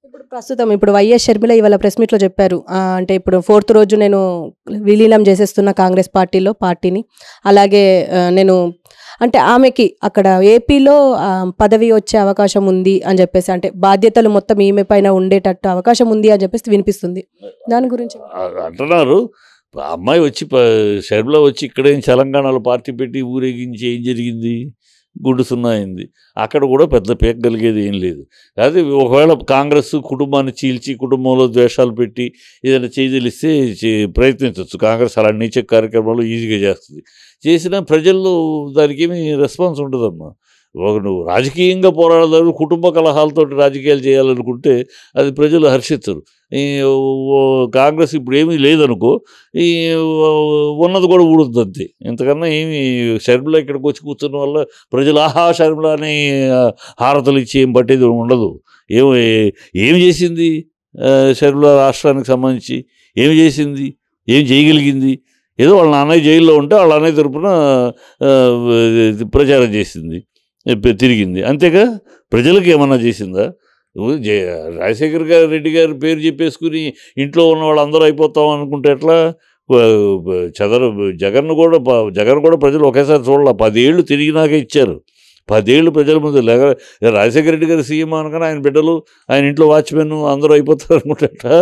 ఇప్పుడు ప్రస్తుతం వైఎస్ షర్మిల ఇవాళ ప్రెస్ మీట్‌లో చెప్పారు. అంటే ఇప్పుడు ఫోర్త్ రోజు నేను విలీనం చేసేస్తున్న కాంగ్రెస్ పార్టీని. అలాగే నేను అంటే ఆమెకి అక్కడ ఏపీలో పదవి వచ్చే అవకాశం ఉంది అని చెప్పేసి, అంటే బాధ్యతలు మొత్తం ఈమె పైన ఉండేటట్టు అవకాశం ఉంది అని చెప్పేసి వినిపిస్తుంది. దాని గురించి అంటున్నారు. ఆ అమ్మాయి వచ్చి షర్మిల వచ్చి ఇక్కడేం తెలంగాణలో పార్టీ పెట్టి ఊరేగించి ఏం జరిగింది? గుడ్డు సున్నా అయింది. అక్కడ కూడా పెద్ద పీకగలిగేది ఏం లేదు. అదే ఒకవేళ కాంగ్రెస్ కుటుంబాన్ని చీల్చి కుటుంబంలో ద్వేషాలు పెట్టి ఏదైనా చేయదలిస్తే ప్రయత్నించవచ్చు. కాంగ్రెస్ అలాంటి నీచ కార్యక్రమాలు ఈజీగా చేస్తుంది. చేసినా ప్రజల్లో దానికి ఏమి రెస్పాన్స్ ఉండదమ్మా. నువ్వు రాజకీయంగా పోరాడదారు కుటుంబ కలహాలతో రాజకీయాలు చేయాలనుకుంటే అది ప్రజలు హర్షించరు. ఈ కాంగ్రెస్ ఇప్పుడు ఏమీ లేదనుకో, ఈ ఉన్నది కూడా ఊడుద్ది అంతే. ఇంతకన్నా ఏమి షర్మిల ఇక్కడికి వచ్చి కూర్చున్న వల్ల ప్రజలు ఆహా షర్మిల అని హారతలు ఇచ్చి ఏం పట్టేది ఉండదు. ఏమి చేసింది షర్మిల రాష్ట్రానికి సంబంధించి? ఏమి చేసింది? ఏం చేయగలిగింది? ఏదో వాళ్ళ అన్నయ్య జైల్లో ఉంటే వాళ్ళ అన్నయ్య తరపున ప్రచారం చేసింది, తిరిగింది, అంతేగా. ప్రజలకు ఏమన్నా చేసిందా? రాజశేఖర్ రెడ్డి గారి పేరు చెప్పేసుకుని ఇంట్లో ఉన్న వాళ్ళందరూ అయిపోతాం అనుకుంటే ఎట్లా? జగన్ కూడా ప్రజలు ఒకేసారి చూడాల. 10 ఏళ్ళు తిరిగినాకే ఇచ్చారు. 10 ఏళ్ళు ప్రజల ముందు రాజశేఖర రెడ్డి గారు సీఎం అనగానే ఆయన బిడ్డలు, ఆయన ఇంట్లో వాచ్మెన్ అందరూ అయిపోతారు అనుకుంటే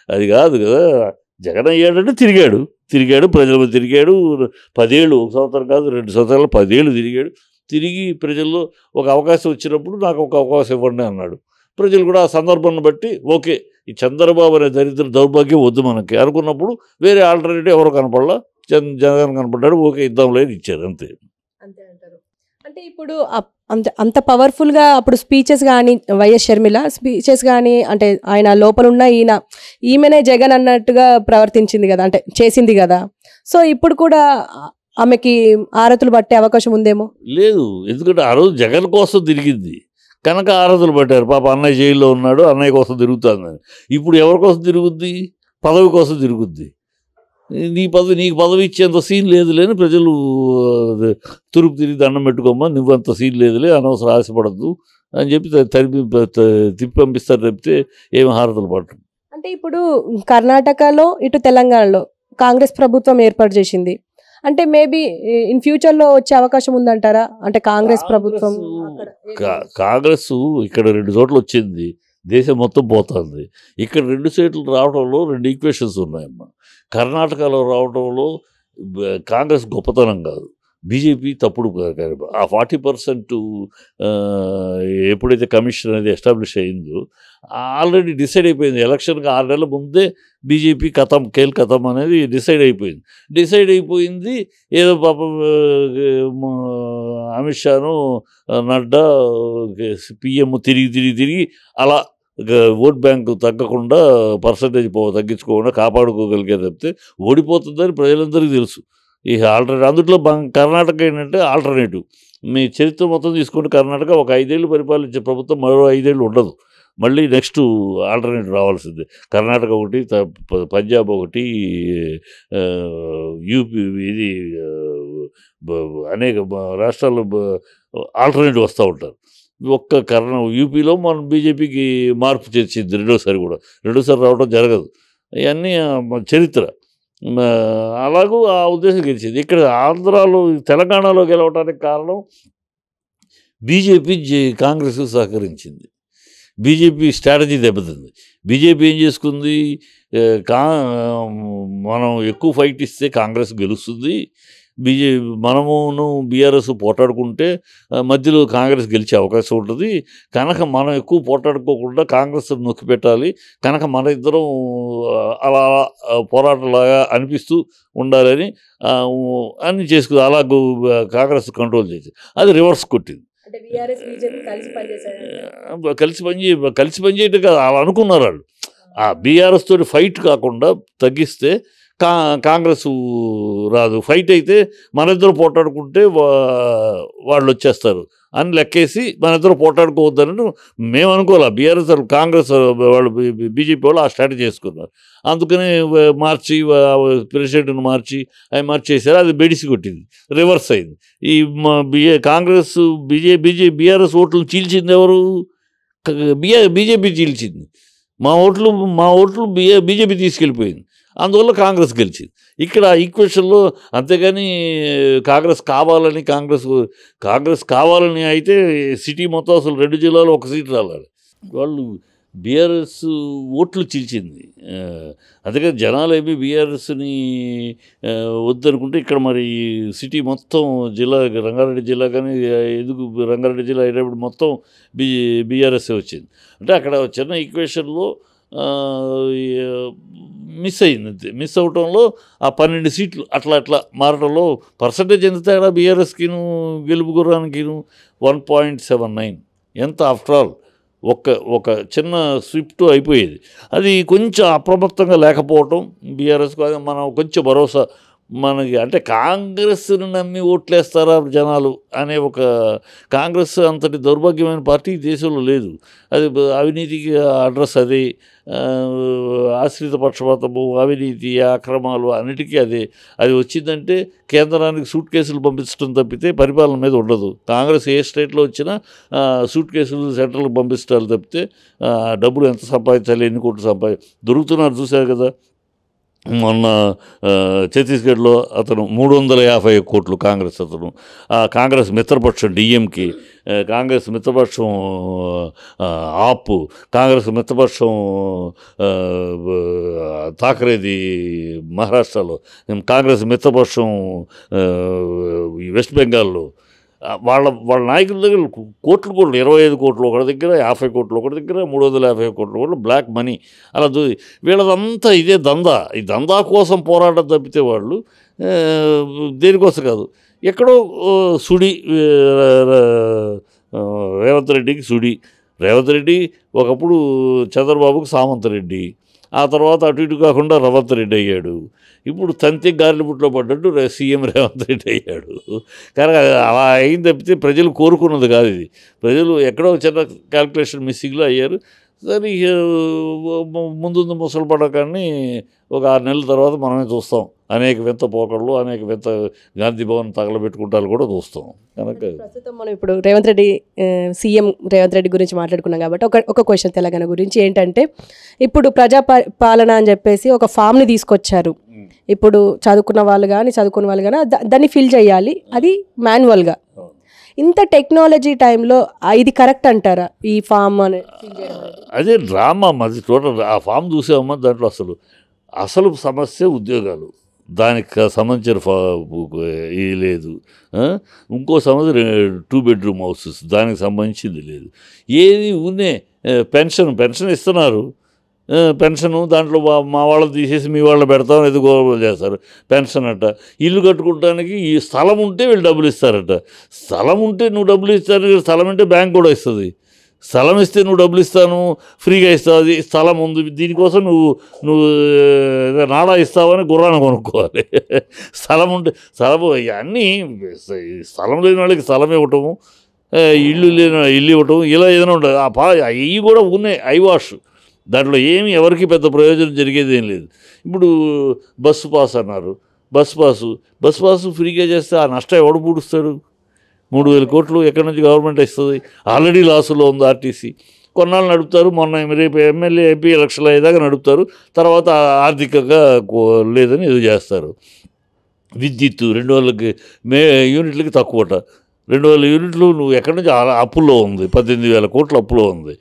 అది కాదు కదా. జగన్ అయ్యాడంటే తిరిగాడు ప్రజల మీద తిరిగాడు. 10 ఏళ్ళు, 1 సంవత్సరం కాదు 2 సంవత్సరాలు, 10 ఏళ్ళు తిరిగాడు. తిరిగి ప్రజల్లో ఒక అవకాశం వచ్చినప్పుడు నాకు ఒక అవకాశం ఇవ్వండి అన్నాడు. ప్రజలు కూడా ఆ సందర్భాన్ని బట్టి ఓకే, ఈ చంద్రబాబు అనే దౌర్భాగ్యం వద్దు మనకి అనుకున్నప్పుడు వేరే ఆల్టర్నేటివ్ ఎవరు కనపడలా, జగన్ కనపడ్డాడు, ఓకే ఇద్దాంలే ఇచ్చారు అంతే. అంతే అంటారు. అంటే ఇప్పుడు అంత పవర్ఫుల్గా అప్పుడు స్పీచెస్ కానీ, వైఎస్ షర్మిల స్పీచెస్ కానీ, అంటే ఆయన లోపల ఉన్న ఈమెనే జగన్ అన్నట్టుగా ప్రవర్తించింది కదా, అంటే చేసింది కదా. సో ఇప్పుడు కూడా ఆమెకి ఆరతులు పట్టే అవకాశం ఉందేమో. లేదు, ఎందుకంటే ఆ రోజు జగన్ కోసం తిరిగింది కనుక ఆరతులు పట్టారు. పాప అన్నయ్య జైల్లో ఉన్నాడు, అన్నయ్య కోసం తిరుగుతుందని. ఇప్పుడు ఎవరి కోసం తిరుగుద్ది? పదవి కోసం తిరుగుద్ది. నీకు పదవి ఇచ్చేంత సీన్ లేదులే అని ప్రజలు తురుపు తిరిగి దండం పెట్టుకోమ్మా, నువ్వంత సీన్ లేదులే, అనవసరం ఆశపడద్దు అని చెప్పి తిప్పి పంపిస్తారు తప్పితే ఏమి హారతలు పట్టరు. అంటే ఇప్పుడు కర్ణాటకలో ఇటు తెలంగాణలో కాంగ్రెస్ ప్రభుత్వం ఏర్పాటు చేసింది. అంటే మేబీ ఇన్ ఫ్యూచర్లో వచ్చే అవకాశం ఉందంటారా? అంటే కాంగ్రెస్ ప్రభుత్వం కాంగ్రెస్ ఇక్కడ 2 చోట్ల వచ్చింది, దేశం మొత్తం పోతుంది. ఇక్కడ 2 సీట్లు రావడంలో 2 ఈక్వేషన్స్ ఉన్నాయమ్మా. కర్ణాటకలో రావడంలో కాంగ్రెస్ గొప్పతనం కాదు, బీజేపీ తప్పుడు. ఆ 40% ఎప్పుడైతే కమిషన్ అనేది ఎస్టాబ్లిష్ అయిందో ఆల్రెడీ డిసైడ్ అయిపోయింది. ఎలక్షన్కి 6 నెలల ముందే బీజేపీ కేల్ కథం అనేది డిసైడ్ అయిపోయింది. ఏదో పాపం అమిత్ షాను నడ్డా పిఎం తిరిగి అలా ఓట్ బ్యాంకు తగ్గకుండా పర్సంటేజ్ తగ్గించుకోకుండా కాపాడుకోగలిగే తప్పితే ఓడిపోతుందని ప్రజలందరికీ తెలుసు. ఈ ఆల్టర్నేటివ్ అందులో కర్ణాటక ఏంటంటే ఆల్టర్నేటివ్. మీ చరిత్ర మొత్తం తీసుకుంటే కర్ణాటక ఒక 5 ఏళ్ళు పరిపాలించే ప్రభుత్వం మరో 5 ఏళ్ళు ఉండదు. మళ్ళీ నెక్స్ట్ ఆల్టర్నేటివ్ రావాల్సిందే. కర్ణాటక ఒకటి, పంజాబ్ ఒకటి, యూపీ, ఇది అనేక రాష్ట్రాల్లో ఆల్టర్నేటివ్ వస్తూ ఉంటారు. యూపీలో మన బీజేపీకి మార్పు తెచ్చింది రెండోసారి రావడం జరగదు. ఇవన్నీ చరిత్ర. అలాగూ ఆ ఉద్దేశం గెలిచింది. ఇక్కడ ఆంధ్రాలో తెలంగాణలో గెలవడానికి కారణం బీజేపీ కాంగ్రెస్ సహకరించింది. బీజేపీ స్ట్రాటజీ దెబ్బతింది. బీజేపీ ఏం చేసుకుంది, మనం ఎక్కువ ఫైట్ ఇస్తే కాంగ్రెస్ గెలుస్తుంది, మనమును బీఆర్ఎస్ పోటాడుకుంటే మధ్యలో కాంగ్రెస్ గెలిచే అవకాశం ఉంటుంది కనుక మనం ఎక్కువ పోటాడుకోకుండా కాంగ్రెస్ నొక్కి పెట్టాలి కనుక మన ఇద్దరం అలా పోరాటలాగా అనిపిస్తూ ఉండాలని అన్ని చేసుకుంది. అలా కాంగ్రెస్ కంట్రోల్ చేసి అది రివర్స్ కొట్టింది. కలిసి పనిచేయటం కాదు, అలా అనుకున్నారు వాళ్ళు. ఆ బీఆర్ఎస్ తోటి ఫైట్ కాకుండా తగ్గిస్తే కాంగ్రెస్ రాదు, ఫైట్ అయితే మన ఇద్దరు పోటాడుకుంటే వాళ్ళు వచ్చేస్తారు అని లెక్కేసి మన ఇద్దరు పోటాడుకోవద్దని మేము అనుకోవాలి. బీఆర్ఎస్ కాంగ్రెస్ వాళ్ళు బీజేపీ వాళ్ళు ఆ స్ట్రాటజీ చేసుకున్నారు. అందుకని మార్చి ప్రెసిడెంట్ను మార్చేసారు. అది బెడిసి కొట్టింది, రివర్స్ అయింది. ఈ కాంగ్రెస్ బీఆర్ఎస్ ఓట్లను చీల్చింది ఎవరు? బీజేపీ చీల్చింది. మా ఓట్లు బీజేపీ తీసుకెళ్ళిపోయింది, అందువల్ల కాంగ్రెస్ గెలిచింది. ఇక్కడ ఈక్వేషన్లో అంతేగాని కాంగ్రెస్ కావాలని అయితే సిటీ మొత్తం అసలు 2 జిల్లాలు 1 సీటు రావాలి. వాళ్ళు బీఆర్ఎస్ ఓట్లు చీల్చింది. అందుకని జనాలు ఏమి బీఆర్ఎస్ని వద్దనుకుంటే ఇక్కడ మరి సిటీ మొత్తం రంగారెడ్డి జిల్లా కానీ ఎందుకు రంగారెడ్డి జిల్లా అయినప్పుడు మొత్తం బీఆర్ఎస్ఏ వచ్చింది. అంటే అక్కడ చిన్న ఈక్వేషన్లో మిస్ అయింది. అంతే. మిస్ అవటంలో ఆ 12 సీట్లు అట్లా మారటంలో పర్సంటేజ్ ఎంత తేడా బీఆర్ఎస్కిను గెలుపు గుర్రానికిను 1.79 ఎంత ఆఫ్టర్ ఆల్ ఒక చిన్న స్విఫ్ట్ అయిపోయేది. అది కొంచెం అప్రమత్తంగా లేకపోవటం బీఆర్ఎస్కు మనం కొంచెం భరోసా మనకి అంటే కాంగ్రెస్ను నమ్మి ఓట్లేస్తారా జనాలు అనే ఒక కాంగ్రెస్ అంతటి దౌర్భాగ్యమైన పార్టీ దేశంలో లేదు. అది అవినీతికి అడ్రస్ అదే, ఆశ్రిత పక్షపాతము, అవినీతి, అక్రమాలు అన్నిటికీ అదే. అది వచ్చిందంటే కేంద్రానికి సూట్ కేసులు పంపించడం తప్పితే పరిపాలన మీద ఉండదు. కాంగ్రెస్ ఏ స్టేట్లో వచ్చినా సూట్ కేసులు సెంట్రల్కి పంపించడాలు తప్పితే డబ్బులు ఎంత సంపాదించాలి, ఎన్ని కోట్లు దొరుకుతున్నారు చూశారు కదా. మొన్న ఛత్తీస్గఢ్లో అతను 350 కోట్లు కాంగ్రెస్ కాంగ్రెస్ మిత్రపక్షం డిఎంకే, కాంగ్రెస్ మిత్రపక్షం ఆప్, కాంగ్రెస్ మిత్రపక్షం థాకరేది మహారాష్ట్రలో, కాంగ్రెస్ మిత్రపక్షం వెస్ట్ బెంగాల్లో వాళ్ళ నాయకుల దగ్గర కోట్లు 25 కోట్లు ఒకటి దగ్గర, 50 కోట్లు ఒకటి దగ్గర, 350 కోట్లు కూడా బ్లాక్ మనీ అలా వీళ్ళదంతా ఇదే దందా. ఈ దందా కోసం పోరాటం తప్పితే వాళ్ళు దేనికోసం కాదు. ఎక్కడో సుడి రేవంత్ రెడ్డికి సుడి. రేవంత్ రెడ్డి ఒకప్పుడు చంద్రబాబుకు సామంతరెడ్డి, ఆ తర్వాత అటు ఇటు కాకుండా రవంత్ రెడ్డి అయ్యాడు. ఇప్పుడు తంతి గారెల బుట్లో పడ్డట్టు సీఎం రేవంత్ రెడ్డి అయ్యాడు. కనుక అలా అయింది తప్పితే ప్రజలు కోరుకున్నది కాదు. ఇది ప్రజలు ఎక్కడో చిన్న క్యాల్కులేషన్ మిస్సింగ్లో అయ్యారు. సరే ముందు ముసలు పడకాన్ని ఒక 6 నెలల తర్వాత మనమే చూస్తాం. అనేక వింత పోకళ్ళు, అనేక వింత గాంధీ భవన్ తగలబెట్టుకుంటాలు కూడా చూస్తాం. కనుక ప్రస్తుతం మనం ఇప్పుడు సీఎం రేవంత్ రెడ్డి గురించి మాట్లాడుకున్నాం కాబట్టి ఒక క్వశ్చన్ తెలంగాణ గురించి ఏంటంటే, ఇప్పుడు పాలన అని చెప్పేసి ఒక ఫామ్ని తీసుకొచ్చారు. ఇప్పుడు చదువుకున్న వాళ్ళు కానీ దాన్ని ఫిల్ చేయాలి, అది మాన్యువల్గా. ఇంత టెక్నాలజీ టైంలో ఇది కరెక్ట్ అంటారా ఈ ఫామ్ అని? అదే డ్రామా అది టోటల్. ఆ ఫామ్ చూసామమ్మా, దాంట్లో అసలు సమస్య ఉద్యోగాలు, దానికి సంబంధించిన ఇది లేదు. ఇంకో సమస్య 2 బెడ్రూమ్ హౌసెస్, దానికి సంబంధించింది లేదు. ఏది ఉన్నే పెన్షన్ ఇస్తున్నారు. పెన్షను దాంట్లో మా వాళ్ళని తీసేసి మీ వాళ్ళని పెడతాం, ఏదో గౌరవం చేస్తారు. పెన్షన్ అట్ట. ఇల్లు కట్టుకోవడానికి ఈ స్థలం ఉంటే వీళ్ళు డబ్బులు ఇస్తారట. స్థలం ఉంటే నువ్వు డబ్బులు ఇస్తారు. స్థలం అంటే బ్యాంక్ కూడా ఇస్తుంది. స్థలం ఇస్తే నువ్వు డబ్బులు ఇస్తాను, ఫ్రీగా ఇస్తావు. అది స్థలం ఉంది, దీనికోసం నువ్వు నాడా ఇస్తావని గుర్రాన్ని కొనుక్కోవాలి. స్థలం ఉంటే అన్నీ స్థలం లేని వాళ్ళకి స్థలం ఇవ్వటము, ఇల్లు ఇవ్వటం, ఇలా ఏదైనా ఉంటుంది. అవి కూడా ఉన్నాయి ఐవాష్. దాంట్లో ఏమి ఎవరికి పెద్ద ప్రయోజనం జరిగేది ఏం లేదు. ఇప్పుడు బస్సు పాస్ అన్నారు. బస్సు పాసు ఫ్రీగా చేస్తే ఆ నష్టం ఎవడు పూడుస్తాడు? 3,000 కోట్లు ఎక్కడి నుంచి గవర్నమెంట్ ఇస్తుంది? ఆల్రెడీ లాసులో ఉంది ఆర్టీసీ. కొన్నాళ్ళు నడుపుతారు, మొన్న రేపు ఎమ్మెల్యే ఎంపీ ఎలక్షన్లు అయ్యేదాకా నడుపుతారు, తర్వాత ఆర్థికంగా లేదని ఇది చేస్తారు. విద్యుత్తు 200 యూనిట్లకి తక్కువట. 200 యూనిట్లు నువ్వు ఎక్కడి నుంచి అప్పుల్లో ఉంది. 18,000 కోట్లు అప్పులో ఉంది.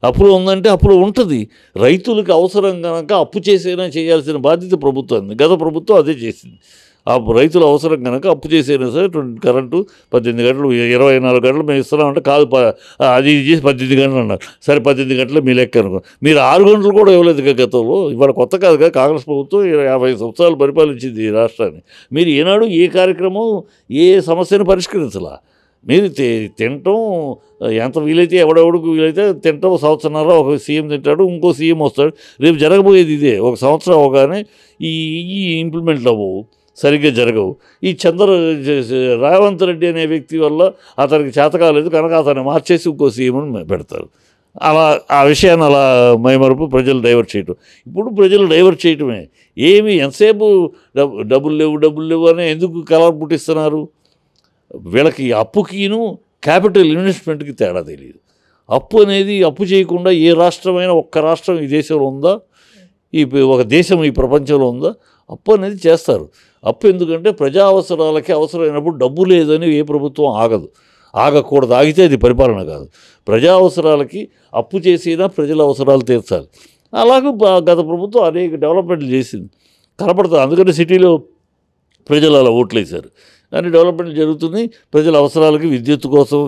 అప్పులో ఉందంటే అప్పులో ఉంటుంది. రైతులకు అవసరం కనుక అప్పు చేసైనా చేయాల్సిన బాధ్యత ప్రభుత్వాన్ని. గత ప్రభుత్వం అదే చేసింది. ఆ రైతుల అవసరం కనుక అప్పు చేసైనా సరే కరెంటు 18 గంటలు 24 గంటలు మేము ఇస్తున్నామంటే కాదు, అది చేసి 18 గంటలు అన్నారు. సరే 18 గంటలు మీ లెక్క అనుకో. మీరు 6 గంటలు కూడా ఇవ్వలేదు గతంలో. ఇవాళ కొత్త కాదు కదా, కాంగ్రెస్ ప్రభుత్వం 50 సంవత్సరాలు పరిపాలించింది ఈ రాష్ట్రాన్ని. మీరు ఏనాడు ఏ కార్యక్రమం ఏ సమస్యను పరిష్కరించాల. మీరు తినటం ఎంత వీలైతే ఎవడెవడికి వీలైతే తినటం, సంవత్సరంన్నర ఒక సీఎం తింటాడు, ఇంకో సీఎం వస్తాడు. రేపు జరగబోయేది ఇదే. ఒక సంవత్సరం అవగానే ఈ ఇంప్లిమెంట్లు అవ్వవు, సరిగ్గా జరగవు. ఈ రేవంత్ రెడ్డి అనే వ్యక్తి వల్ల అతనికి చేత కాలేదు కనుక అతన్ని మార్చేసి ఇంకో సీఎంని పెడతారు. అలా ఆ విషయాన్ని అలా మైమరుపు ప్రజలు డైవర్ట్ చేయటం. ఇప్పుడు ప్రజలు డైవర్ట్ చేయటమే. ఎంతసేపు డబ్బులు లేవు అని ఎందుకు కలర్ పుట్టిస్తున్నారు? వీళ్ళకి అప్పుకిను క్యాపిటల్ ఇన్వెస్ట్మెంట్కి తేడా తెలియదు. అప్పు అనేది అప్పు చేయకుండా ఏ రాష్ట్రమైనా ఒక్క రాష్ట్రం ఈ దేశంలో ఉందా, ఒక దేశం ఈ ప్రపంచంలో ఉందా? అప్పు అనేది చేస్తారు. అప్పు ఎందుకంటే ప్రజా అవసరాలకి అవసరమైనప్పుడు డబ్బు లేదని ఏ ప్రభుత్వం ఆగకూడదు. ఆగితే అది పరిపాలన కాదు. ప్రజా అవసరాలకి అప్పు చేసినా ప్రజల అవసరాలు తీర్చాలి. అలాగే గత ప్రభుత్వం అనేక డెవలప్మెంట్లు చేసింది, కనపడుతుంది. అందుకని సిటీలో ప్రజలు అలా ఓట్లేశారు. అన్ని డెవలప్మెంట్లు జరుగుతున్నాయి. ప్రజల అవసరాలకి విద్యుత్ కోసం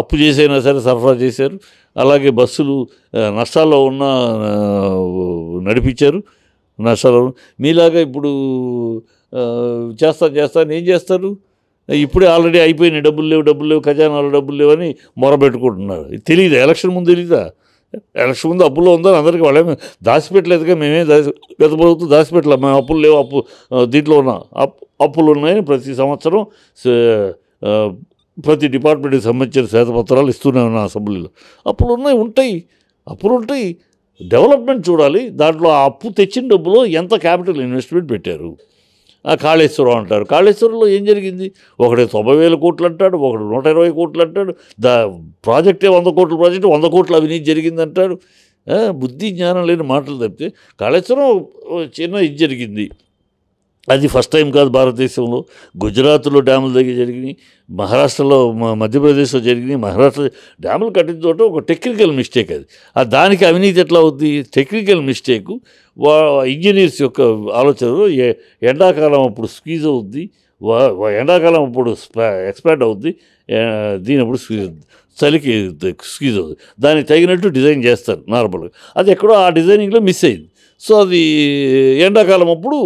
అప్పు చేసైనా సరే సరఫరా చేశారు. అలాగే బస్సులు నష్టాల్లో ఉన్న నడిపించారు. నష్టాలు మీలాగా ఇప్పుడు చేస్తాను ఏం చేస్తారు? ఇప్పుడే ఆల్రెడీ అయిపోయినాయి, డబ్బులు లేవు, ఖజానాలో డబ్బులు లేవని మొరబెట్టుకుంటున్నారు. తెలియదా? ఎలక్షన్ ముందు తెలీదా? ఎలక్షన్ ముందు అప్పుల్లో ఉందని అందరికీ వాళ్ళేమీ దాచిపెట్టలేదుగా. గత ప్రభుత్వం దాచిపెట్టలే. మేము అప్పులు లేవు, దీంట్లో ఉన్న అప్పులు ఉన్నాయని ప్రతి సంవత్సరం ప్రతి డిపార్ట్మెంట్కి సంబంధించిన శ్వేతపత్రాలు ఇస్తూనే ఉన్నాం అసెంబ్లీలో. అప్పులు ఉంటాయి. డెవలప్మెంట్ చూడాలి. దాంట్లో ఆ అప్పు తెచ్చిన డబ్బులో ఎంత క్యాపిటల్ ఇన్వెస్ట్మెంట్ పెట్టారు. కాళేశ్వరం అంటారు. కాళేశ్వరంలో ఏం జరిగింది? ఒకటి 90,000 కోట్లు అంటాడు, ఒకటి 120 కోట్లు అంటాడు. ప్రాజెక్టే 100 కోట్ల ప్రాజెక్టు 100 కోట్ల అవినీతి జరిగిందంటాడు. బుద్ధి జ్ఞానం లేని మాటలు తప్పితే కాళేశ్వరం చిన్న ఇది జరిగింది. అది ఫస్ట్ టైం కాదు భారతదేశంలో. గుజరాత్లో డ్యాముల దగ్గర జరిగినాయి, మహారాష్ట్రలో మధ్యప్రదేశ్లో జరిగినాయి. మహారాష్ట్ర డ్యాములు కట్టిన చోట ఒక టెక్నికల్ మిస్టేక్ అది. దానికి అవినీతి ఎట్లా అవుద్ది? టెక్నికల్ మిస్టేకు ఇంజనీర్స్ యొక్క ఆలోచనలో ఎండాకాలం అప్పుడు స్క్వీజ్ అవుద్ది, ఎండాకాలం అప్పుడు ఎక్స్పాండ్ అవుద్ది, దీనప్పుడు స్క్వీజ్ అవుద్ది, చలికి స్క్వీజ్ అవుతుంది. దానికి తగినట్టు డిజైన్ చేస్తారు నార్మల్గా. అది ఎక్కడో ఆ డిజైనింగ్లో మిస్ అయింది. సో అది ఎండాకాలం అప్పుడు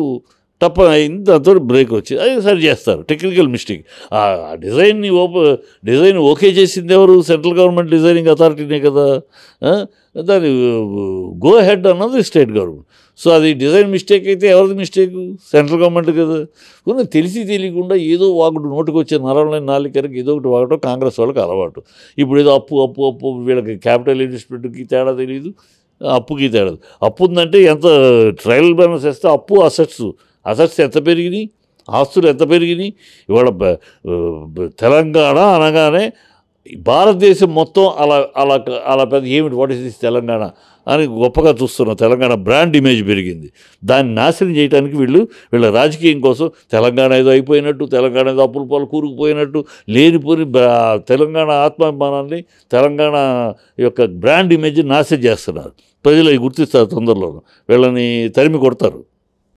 తప్ప అయింది, దాంతో బ్రేక్ వచ్చింది. అది సరి చేస్తారు. Technical mistake. ఆ డిజైన్ ఓకే చేసింది ఎవరు? సెంట్రల్ గవర్నమెంట్ డిజైనింగ్ అథారిటీనే కదా. దాని గో హెడ్ అన్నది స్టేట్ గవర్నమెంట్. సో అది డిజైన్ మిస్టేక్ అయితే ఎవరిది మిస్టేకు? సెంట్రల్ గవర్నమెంట్ కదా. తెలిసి తెలియకుండా ఏదో వాగుడు, నోటికి వచ్చే నరంలో నాలుకరికి ఏదో ఒకటి వాగటం కాంగ్రెస్ వాళ్ళకి అలవాటు. ఇప్పుడు ఏదో అప్పు వీళ్ళకి క్యాపిటల్ ఇన్వెస్ట్మెంట్కి తేడా తెలియదు, అప్పుకి తేడా. అప్పు ఉందంటే ఎంత ట్రయల్ బ్యాలెన్స్ వేస్తే అప్పు అసెట్స్ ఎంత పెరిగినాయి, ఆస్తులు ఎంత పెరిగినాయి. ఇవాళ తెలంగాణ అనగానే భారతదేశం మొత్తం అలా పెద్ద ఏమిటి, వాట్ ఇస్ దిస్ తెలంగాణ అని గొప్పగా చూస్తున్నాం. తెలంగాణ బ్రాండ్ ఇమేజ్ పెరిగింది. దాన్ని నాశనం చేయడానికి వీళ్ళ రాజకీయం కోసం తెలంగాణ ఏదో అయిపోయినట్టు, తెలంగాణ ఏదో అప్పుల పాలు కూరుకుపోయినట్టు, లేనిపోని తెలంగాణ ఆత్మాభిమానాన్ని, తెలంగాణ యొక్క బ్రాండ్ ఇమేజ్ని నాశనం చేస్తున్నారు. ప్రజలు అవి గుర్తిస్తారు, తొందరలో వీళ్ళని తరిమి కొడతారు.